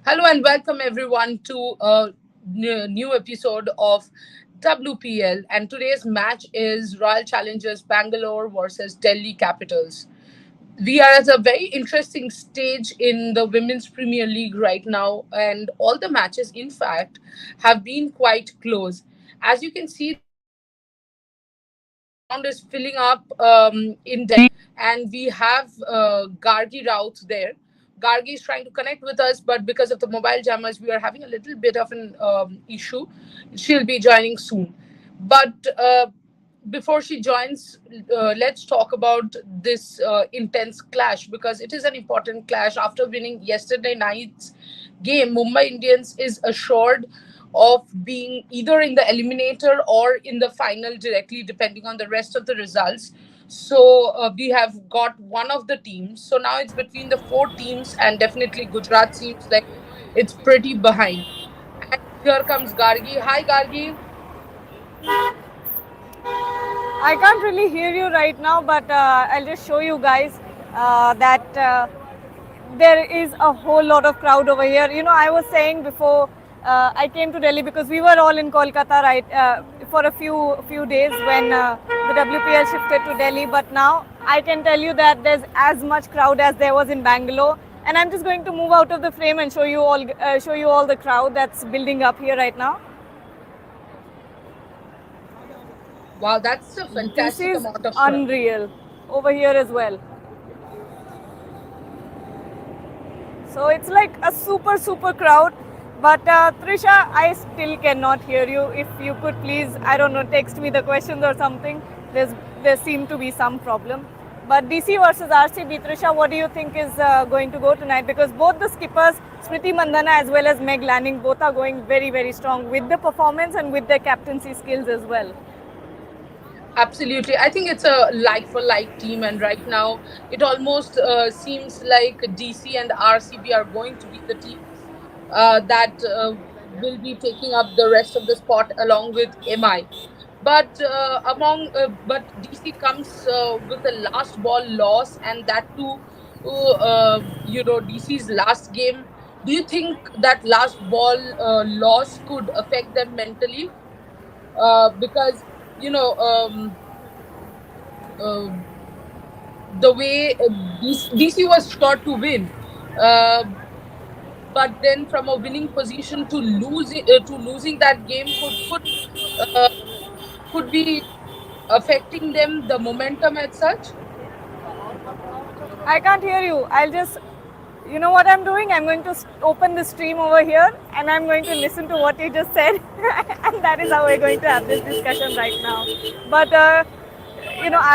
Hello and welcome everyone to a new episode of WPL. And today's match is Royal Challengers Bangalore versus Delhi Capitals. We are at a very interesting stage in the Women's Premier League right now, and all the matches, in fact, have been quite close. As you can see, the ground is filling up in Delhi, and we have Gargi Raut there. Gargi is trying to connect with us, but because of the mobile jammers, we are having a little bit of an issue. She'll be joining soon. But before she joins, let's talk about this intense clash because it is an important clash. After winning yesterday night's game, Mumbai Indians is assured of being either in the eliminator or in the final directly, depending on the rest of the results. So we have got one of the teams. So now it's between the four teams, and definitely Gujarat seems like it's pretty behind. And here comes Gargi. Hi, Gargi. I can't really hear you right now, but I'll just show you guys that there is a whole lot of crowd over here. I was saying before I came to Delhi because we were all in Kolkata, right, for a few days when the WPL shifted to Delhi. But now I can tell you that there's as much crowd as there was in Bangalore. And I'm just going to move out of the frame and show you all the crowd that's building up here right now. Wow, that's a This fantastic is amount of crowd. unreal over here as well. So it's like a super crowd. But Trisha, I still cannot hear you. If you could please, I don't know, text me the questions or something. There seemed to be some problem. But DC versus RCB, Trisha, what do you think is going to go tonight? Because both the skippers, Smriti Mandhana as well as Meg Lanning, both are going very strong with the performance and with their captaincy skills as well. Absolutely. I think it's a like for like team, and right now it almost seems like DC and RCB are going to be the teams that will be taking up the rest of the spot along with MI. But DC comes with a last ball loss, and that too, DC's last game. Do you think that last ball loss could affect them mentally? Because you know. Uh, the way DC was sure to win, uh, but then from a winning position to losing that game uh, could be affecting them the momentum as such. I can't hear you. You know what I'm doing? I'm going to open the stream over here and I'm going to listen to what you just said. And that is how we're going to have this discussion right now. But, I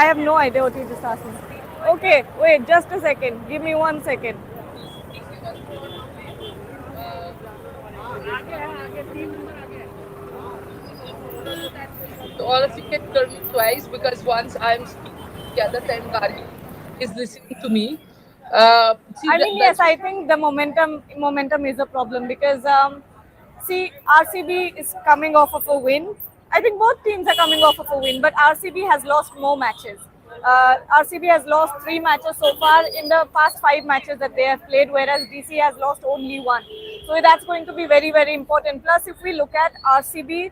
have no idea what you just asked me. Okay, wait, just a second. Give me 1 second. DC was sure to win. Uh, so all of you can hear me twice because once I'm speaking, the other time Gargi is listening to me. See, I mean, yes, that's I think the momentum is a problem because see, RCB is coming off of a win. I think both teams are coming off of a win, but RCB has lost more matches. RCB has lost 3 matches so far in the past 5 matches that they have played, whereas DC has lost only one. So that's going to be very important. Plus, if we look at RCB,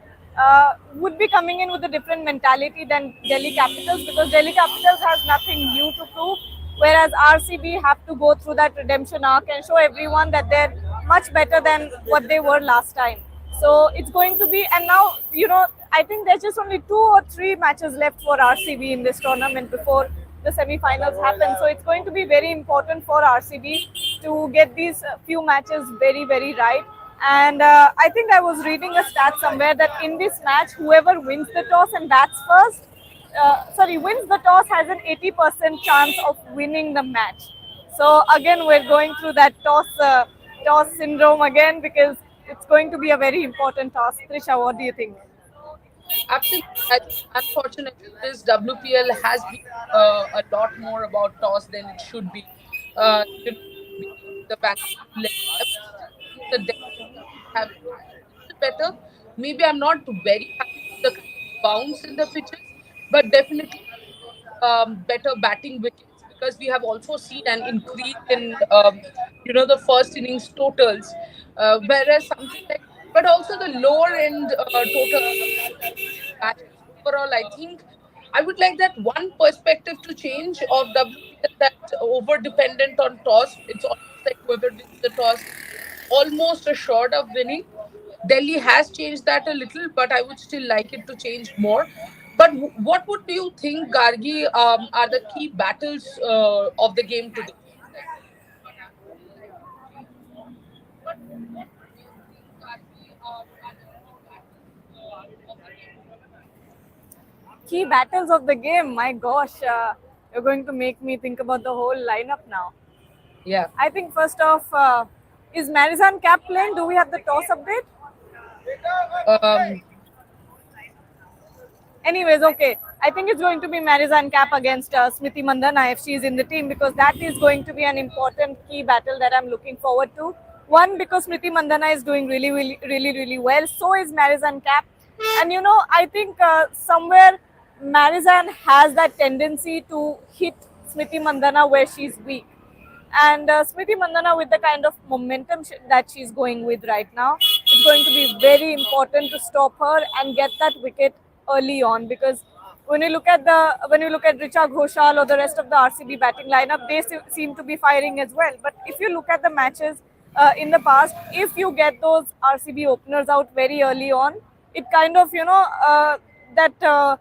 would be coming in with a different mentality than Delhi Capitals because Delhi Capitals has nothing new to prove, whereas RCB have to go through that redemption arc and show everyone that they're much better than what they were last time. So it's going to be, and now, I think there's just only 2 or 3 matches left for RCB in this tournament before the semi-finals happen. So it's going to be very important for RCB to get these few matches very right. And I think I was reading a stat somewhere that in this match, whoever wins the toss and bats first, wins the toss has an 80% chance of winning the match. So again, we're going through that toss syndrome again because it's going to be a very important toss. Trisha, what do you think? absolutely. I think unfortunately this WPL has been a lot more about toss than it should be. Being the Bangalore leg. I would still think the Delhi have been a little better. Maybe I'm not very happy with the kind of bounce in the pitches, but definitely better batting wickets because we have also seen an increase in the first innings totals, whereas something like, but also the lower end total matches overall. I think I would like that one perspective to change of WPL, that over dependent on toss. It's almost like whoever wins the toss almost assured of winning. Delhi has changed that a little, but I would still like it to change more. But what would you think, Gargi, are the key battles of the game today? Key battles of the game. My gosh, you're going to make me think about the whole lineup now. Yeah. I think first off, is Marizan Cap playing? Do we have the toss update? Um, Anyways, okay. I think it's going to be Marizan Cap against Smriti Mandana if she's in the team, because that is going to be an important key battle that I'm looking forward to. One, because Smriti Mandana is doing really well. So is Marizan Cap. And I think somewhere Marizan has that tendency to hit Smriti Mandana where she's weak. And Smriti Mandana, with the kind of momentum that she's going with right now, it's going to be very important to stop her and get that wicket early on. Because when you look at Richa Ghoshal or the rest of the RCB batting lineup, they seem to be firing as well. But if you look at the matches in the past, if you get those RCB openers out very early on, it kind of that.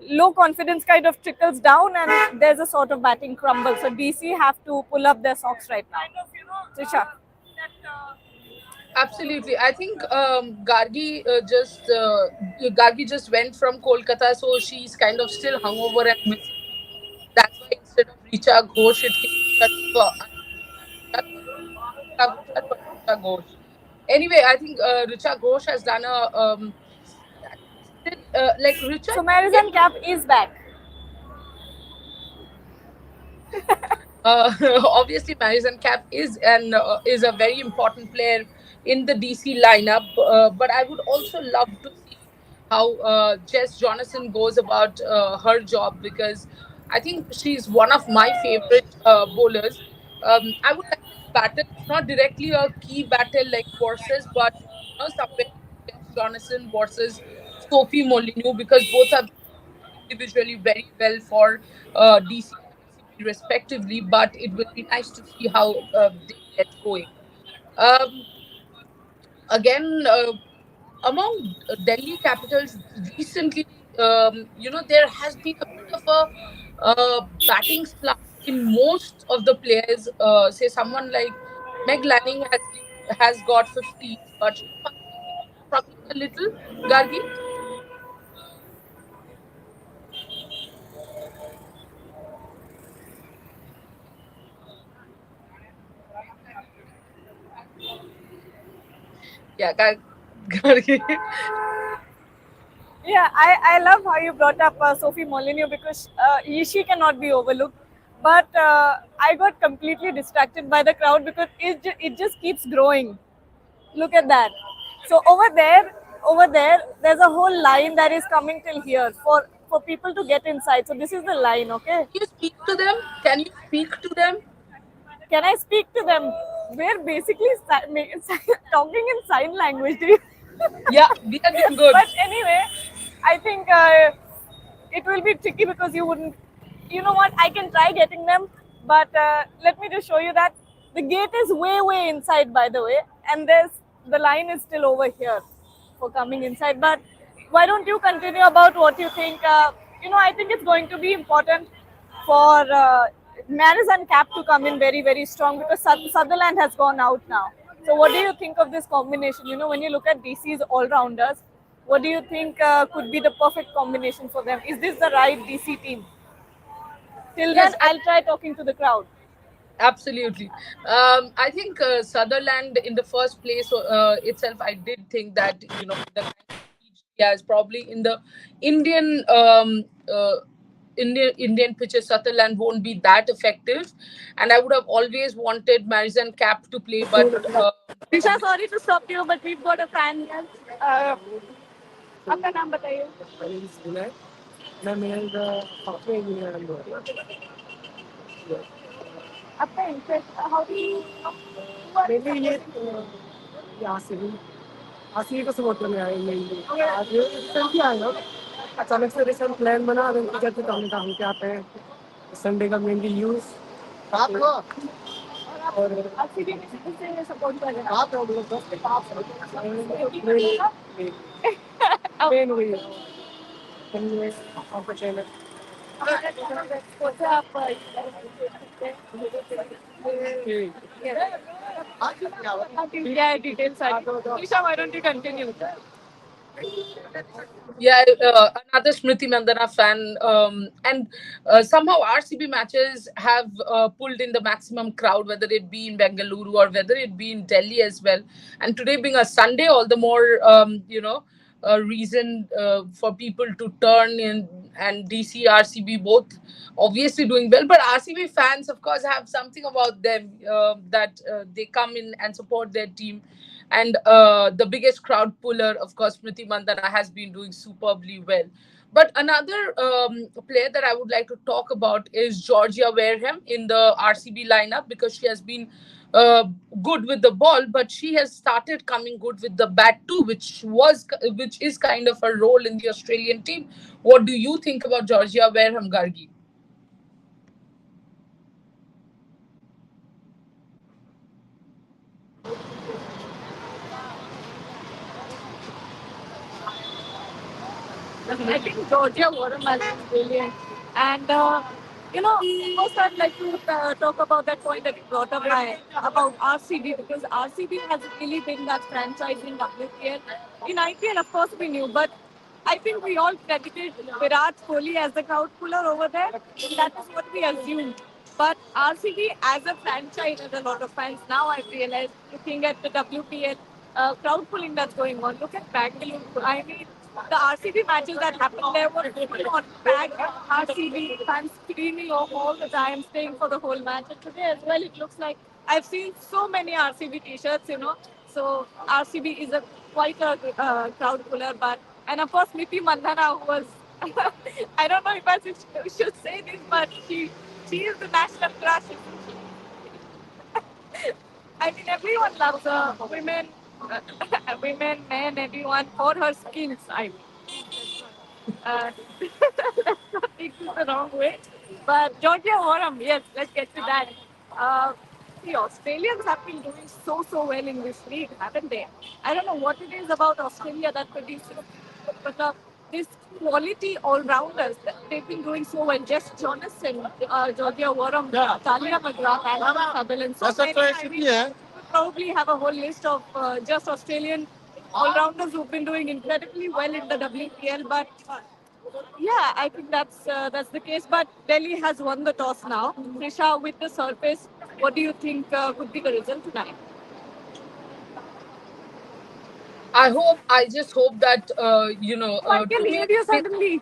Low confidence kind of trickles down and there's a sort of batting crumble. So DC have to pull up their socks right now. Trisha. Absolutely. I think Gargi just went from Kolkata, so she's kind of still hungover and missing. That's why instead of Richa Ghosh, it came instead of Richa Ghosh, but Richa Ghosh. Anyway, I think Richa Ghosh has done a still like Richa. So Marizan Cap is back. Obviously, Madison Cap is a very important player in the DC lineup. But I would also love to see how Jess Jonathan goes about her job, because I think she's one of my favorite bowlers. I would like this battle, not directly a key battle like versus, but somewhere Jess Jonathan versus Sophie Molyneux, because both have individually very well for DC and RCB respectively, but it will be nice to see how they get going. Um, Again, among Delhi Capitals recently, there has been a bit of a batting slump in most of the players. Say someone like Meg Lanning has got 50, but Shifa is struggling a little. Gargi? Yeah, Gargi. Yeah, I love how you brought up Sophie Molyneux because she cannot be overlooked. But I got completely distracted by the crowd because it just keeps growing. Look at that. So over there, there's a whole line that is coming till here for people to get inside. So this is the line, okay? You speak to them? Can you speak to them? Can I speak to them? We're basically talking in sign language. Yeah, we are doing good. But anyway, I think it will be tricky because you wouldn't. You know what? I can try getting them, but let me just show you that the gate is way inside, by the way, and the line is still over here for coming inside. But why don't you continue about what you think? I think it's going to be important for Maris and Cap to come in very strong because Sutherland has gone out now. So what do you think of this combination? When you look at DC's all-rounders, what do you think could be the perfect combination for them? Is this the right DC team? Till then, Yes, I'll try talking to the crowd. absolutely. I think Sutherland in the first place itself, I did think that the kind of speed he has probably in the Indian Indian pitches, Sutherland won't be that effective, and I would have always wanted Marizan Cap to play, but Disha, sorry to stop you, but we've got a fan here. Uh, आपका नाम बताइए. आपका interest, how do you, who are you Mainly ये supporting? RCB RCB को support करने आए mainly आज recently आए लोग अचानक से रिसेंट प्लान बना और उनकी जब काम काम के आते हैं संडे का मेनली यूज और आप और आरसीबी में किसे सपोर्ट कर रहे आप लोग हैं? अब मेन वही है ऑपरेशन कौन सा आप क्या है डिटेल्स सारी Isha, why don't you continue? Yeah, another Smriti Mandana fan. And somehow RCB matches have pulled in the maximum crowd, whether it be in Bengaluru or whether it be in Delhi as well. And today being a Sunday, all the more, a reason for people to turn in. And DC, RCB both obviously doing well. But RCB fans, of course, have something about them that they come in and support their team. And the biggest crowd puller, of course, Smriti Mandana has been doing superbly well. But another player that I would like to talk about is Georgia Wareham in the RCB lineup, because she has been uh, good with the ball, but she has started coming good with the bat too, which is kind of a role in the Australian team. What do you think about Georgia Wareham, Gargi? I think Georgia Watermelon is brilliant. And, first I'd like to talk about that point that you brought up about RCB, because RCB has really been that franchise in WPL. In IPL, of course, we knew, but I think we all credited Virat Kohli as the crowd puller over there. That is what we assumed. But RCB as a franchise has a lot of fans. Now I've realized, looking at the WPL crowd pulling that's going on. Look at Bangalore. I mean, the RCB matches that happened there were full on packed RCB fans screaming all the time, staying for the whole match. And today as well, it looks like I've seen so many RCB t-shirts. So RCB is a quite a crowd puller, but and of course Niti Mandhana, who was I don't know if I should say this, but she is the national crush. I mean, everyone loves her. Women, women, men, everyone for her skills. I mean, let's not take this the wrong way. But Georgia Warham, yes, let's get to that. Uh, the Australians have been doing so well in this league, haven't they? I don't know what it is about Australia that produces, but this quality all rounders, they've been doing so well. Jess Jonathan, Georgia Warham, Talia McGrath, Anna Sabel, and so many. I mean, we probably have a whole list of just Australian all rounders who've been doing incredibly well in the WPL. But yeah, I think that's the case. But Delhi has won the toss now. Trisha, with the surface, what do you think could be the result tonight? I just hope that, Oh, I can today. hear you suddenly.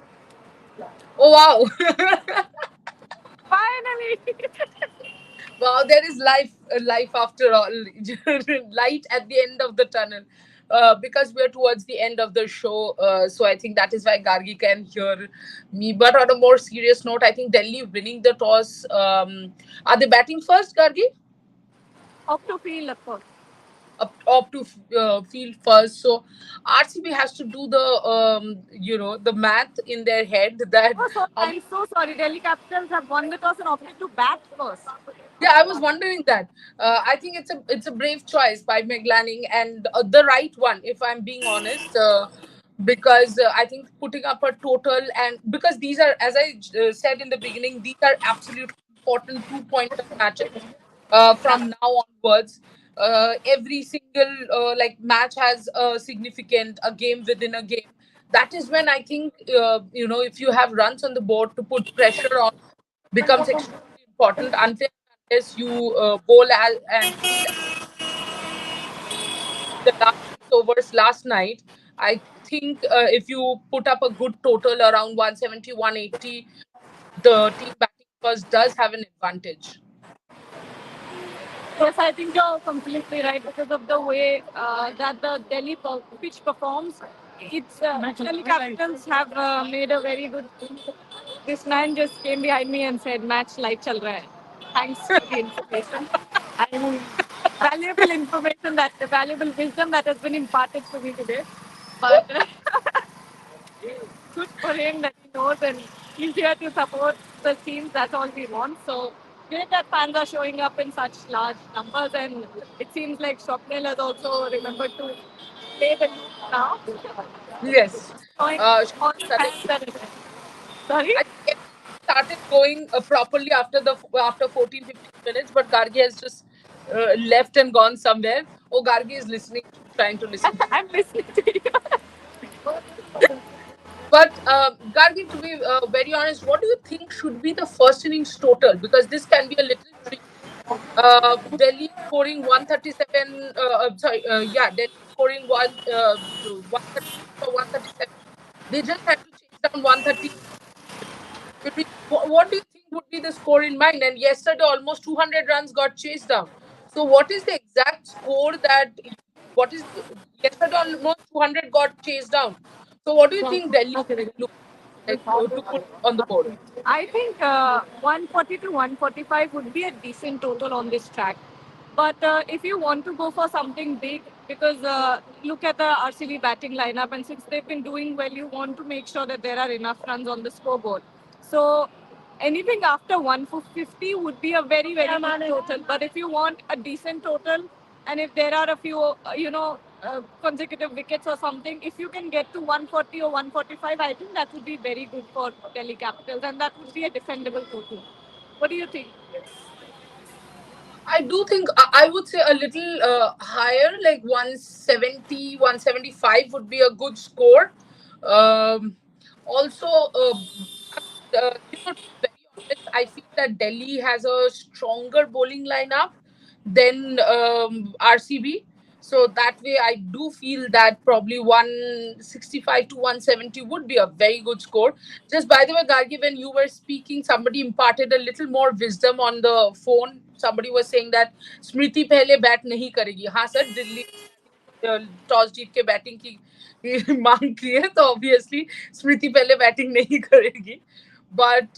Oh, wow. Finally. Wow, there is life after all. Light at the end of the tunnel. Because we're towards the end of the show, so I think that is why Gargi can hear me. But on a more serious note, I think Delhi winning the toss. Are they batting first, Gargi? Off to field, of course. Up to field first. So RCB has to do the math in their head that Oh, sorry. how. I'm so sorry. Delhi Capitals have won the toss and opted to bat first. Yeah, I was wondering that. I think it's a brave choice by McLanning, and the right one, if I'm being honest. Because I think putting up a total, and because these are, as I said in the beginning, these are absolutely important two-pointer matches Yeah. from now onwards. Every single match has a significant a game within a game. That is when I think if you have runs on the board to put pressure on becomes extremely important. Unless you bowl and field the last 6 overs last night, I think if you put up a good total around 170, 180, the team batting first does have an advantage. Yes, I think you're completely right because of the way that the pitch performs. It's Delhi Capitals have made a very good. This man just came behind me and said, "Match light chal raha hai." Thanks for the information. I mean, valuable information, that valuable wisdom that has been imparted to me today. But good for him that he knows and he's here to support the teams. That's all we want. So great that fans are showing up in such large numbers, and it seems like Swapnil has also remembered to play the loop now. Yes. Showing She all the started. fans that. Sorry? I think everything started going properly after 14 15 minutes, but Gargi has just left and gone somewhere. Oh, Gargi is listening, trying to listen to. I'm listening to you. But Gargi, to be very honest, what do you think should be the first innings total? Because this can be a little tricky. Delhi scoring 137. Sorry, yeah, Delhi scoring 136 or 137. They just had to chase down 130. What do you think would be the score in mind? And yesterday, almost 200 runs got chased down. So, what is the exact score that? What is yesterday? Almost 200 got chased down. So, what do you think Delhi look like to put on the board? I think 140 to 145 would be a decent total on this track. But if you want to go for something big, because look at the RCB batting lineup, and since they've been doing well, you want to make sure that there are enough runs on the scoreboard. So anything after 150 would be a very, very good total. But if you want a decent total, and if there are a few, consecutive wickets or something, if you can get to 140 or 145, I think that would be very good for Delhi Capitals, and that would be a defendable total. What do you think? I do think I would say a little higher, like 170, 175 would be a good score. Um, Also, to be very honest, I feel that Delhi has a stronger bowling lineup than RCB. So that way, I do feel that probably 165 to 170 would be a very good score. Just by the way, Gargi, when you were speaking, somebody imparted a little more wisdom on the phone. Somebody was saying that Smriti पहले bat नहीं करेगी. हाँ sir, Delhi toss जीत के batting की मांग की है तो ऑब्वियसली स्मृति पहले बैटिंग नहीं करेगी. But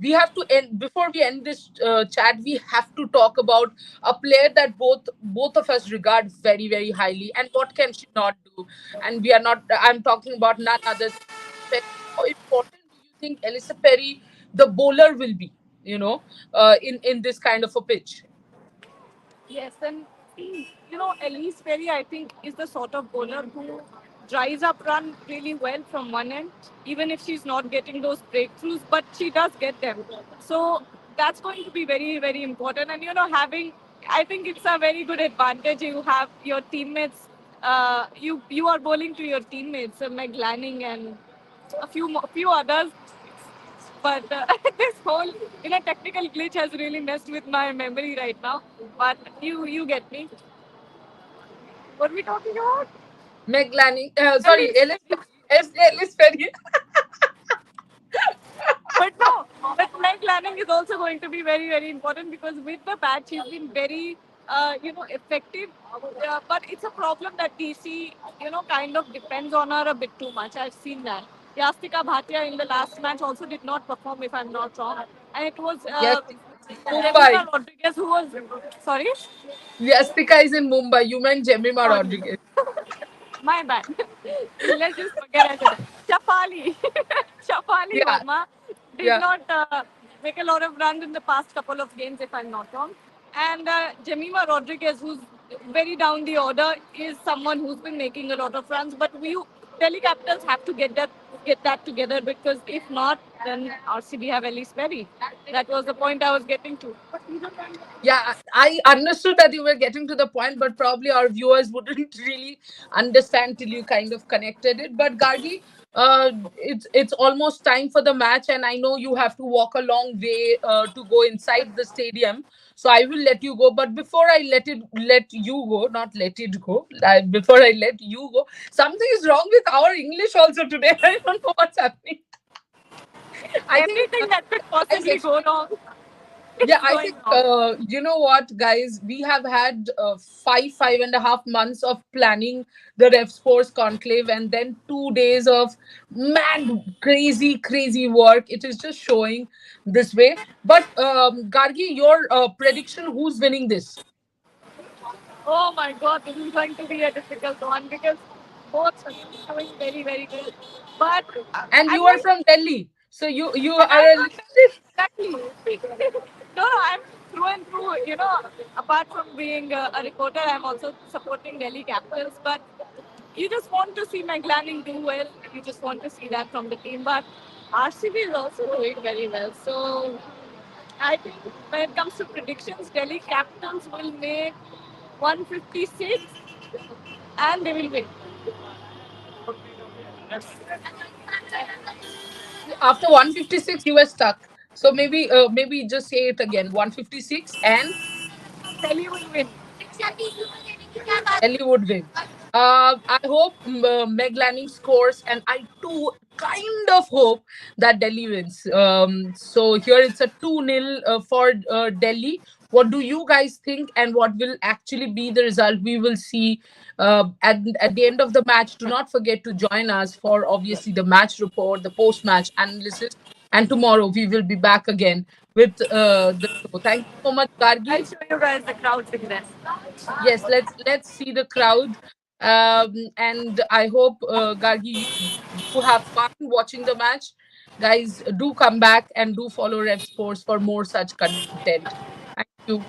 we have to end before we end this chat. We have to talk about a player that both of us regard very very highly, and what can she not do? And we are not. I'm talking about none other than Perry. How important do you think Elisa Perry, the bowler, will be? In this kind of a pitch. Yes, and Elise Perry, I think, is the sort of bowler who dries up run really well from one end, even if she's not getting those breakthroughs, but she does get them. So that's going to be very, very important. And I think it's a very good advantage. You have your teammates. You are bowling to your teammates, Meg Lanning and few others. But this whole technical glitch has really messed with my memory right now. But you get me. What are we talking about? Meg Lanning, At sorry, least. Ellis Perry. But no, but Meg Lanning is also going to be very, very important because with the bat, she's been very, effective. But it's a problem that DC, kind of depends on her a bit too much. I've seen that. Yastika Bhatia in the last match also did not perform, if I'm not wrong. And it was Yes, Jemima Mumbai. Rodriguez who was, sorry? Yastika is in Mumbai. You meant Jemima Sorry. Rodriguez. My bad. Let's just forget I said that. Chapali. Chapali Yeah, Verma did yeah. not make a lot of runs in the past couple of games, if I'm not wrong. And Jemima Rodriguez, who's very down the order, is someone who's been making a lot of runs. But we Delhi Capitals have to get that together because if not, then RCB have Elise Perry. That was the point I was getting to. Yeah, I understood that you were getting to the point, but probably our viewers wouldn't really understand till you kind of connected it. But Gargi, it's almost time for the match, and I know you have to walk a long way to go inside the stadium. So I will let you go. But before I let you go, not let it go. Before I let you go, something is wrong with our English also today. I don't know what's happening. I think Everything that could I possibly mentioned go wrong. Yeah, it's I going think wrong. you know what, guys. We have had 5.5 months of planning the Rev Sports Conclave, and then 2 days of mad, crazy, crazy work. It is just showing this way. But Gargi, your prediction: who's winning this? Oh my God, this is going to be a difficult one because both are doing very, very good. But And I'm you are like, from Delhi, so you but are I'm a not little telling exactly. No, no, I'm through and through. Apart from being a reporter, I'm also supporting Delhi Capitals. But you just want to see McLaren do well. You just want to see that from the team. But RCB is also doing very well. So I think when it comes to predictions, Delhi Capitals will make 156 and they will win. after 156 you were stuck. So maybe just say it again. 156 and Delhi will win. Delhi would win. I hope Meg Lanning scores, and I too kind of hope that Delhi wins. So here it's a 2-0 for Delhi. What do you guys think, and what will actually be the result? We will see at the end of the match. Do not forget to join us for obviously the match report, the post match analysis, and tomorrow we will be back again with the show. Thank you so much, Gargi. I'll show you guys the crowd success. Yes, let's see the crowd. And I hope Gargi, you have fun watching the match. Guys, do come back and do follow Rev Sports for more such content. Thank you.